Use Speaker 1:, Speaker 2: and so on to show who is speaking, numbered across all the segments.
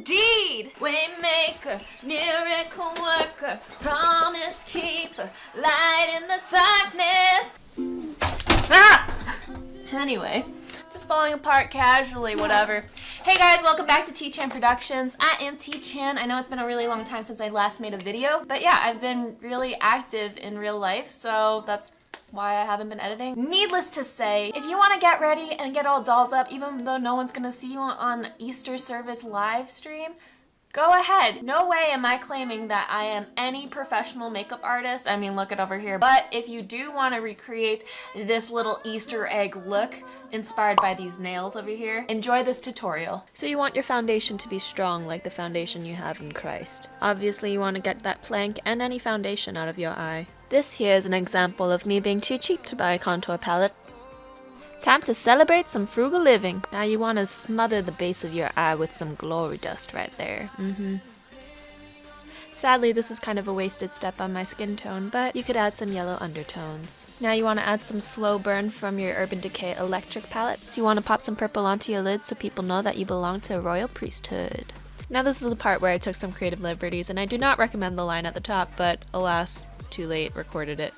Speaker 1: indeed. Waymaker, miracle worker, promise keeper, light in the darkness. Anyway, just falling apart casually, whatever. Hey guys, welcome back to Teachan Productions. I am Teachan. I know it's been a really long time since I last made a video, but yeah, I've been really active in real life, so that's why I haven't been editing. Needless to say, if you want to get ready and get all dolled up, even though no one's gonna see you on Easter service live stream, go ahead. No way am I claiming that I am any professional makeup artist. I mean, look it over here. But if you do want to recreate this little Easter egg look inspired by these nails over here, enjoy this tutorial. So you want your foundation to be strong like the foundation you have in Christ. Obviously you want to get that plank and any foundation out of your eye. This here is an example of me being too cheap to buy a contour palette. Time to celebrate some frugal living. Now you want to smother the base of your eye with some glory dust right there. Sadly, this is kind of a wasted step on my skin tone, but you could add some yellow undertones. Now you want to add some slow burn from your Urban Decay electric palette. So you want to pop some purple onto your lid so people know that you belong to a royal priesthood. Now this is the part where I took some creative liberties, and I do not recommend the line at the top, but alas, too late, recorded it.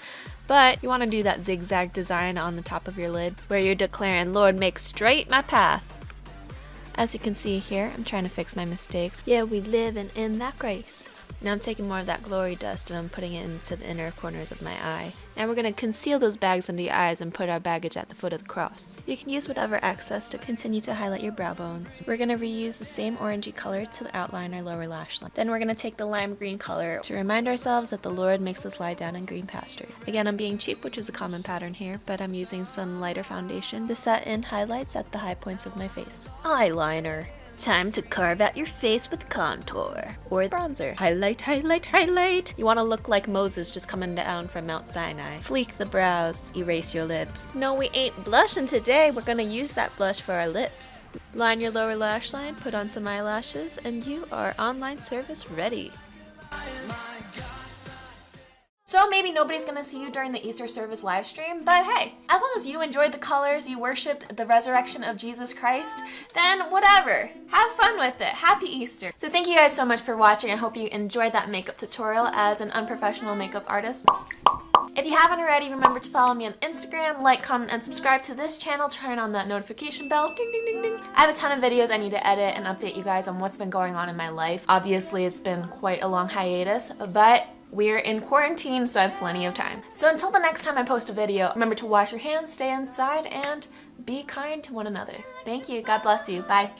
Speaker 1: But you want to do that zigzag design on the top of your lid where you're declaring, Lord, make straight my path. As you can see here, I'm trying to fix my mistakes. Yeah, we live in that grace. Now I'm taking more of that glory dust and I'm putting it into the inner corners of my eye. Now we're going to conceal those bags under your eyes and put our baggage at the foot of the cross. You can use whatever excess to continue to highlight your brow bones. We're going to reuse the same orangey color to outline our lower lash line. Then we're going to take the lime green color to remind ourselves that the Lord makes us lie down in green pasture. Again, I'm being cheap, which is a common pattern here, but I'm using some lighter foundation to set in highlights at the high points of my face. Eyeliner. Time to carve out your face with contour or bronzer. Highlight, highlight, highlight. You want to look like Moses just coming down from Mount Sinai. Fleek the brows, erase your lips. No, we ain't blushing today. We're gonna use that blush for our lips. Line your lower lash line, put on some eyelashes, and you are online service ready. So maybe nobody's gonna see you during the Easter service live stream, but hey, as long as you enjoyed the colors, you worshiped the resurrection of Jesus Christ, then whatever. Have fun with it. Happy Easter. So thank you guys so much for watching. I hope you enjoyed that makeup tutorial as an unprofessional makeup artist. If you haven't already, remember to follow me on Instagram, like, comment, and subscribe to this channel. Turn on that notification bell. Ding, ding, ding, ding. I have a ton of videos I need to edit and update you guys on what's been going on in my life. Obviously, it's been quite a long hiatus, but we're in quarantine, so I have plenty of time. So until the next time I post a video, remember to wash your hands, stay inside, and be kind to one another. Thank you. God bless you. Bye.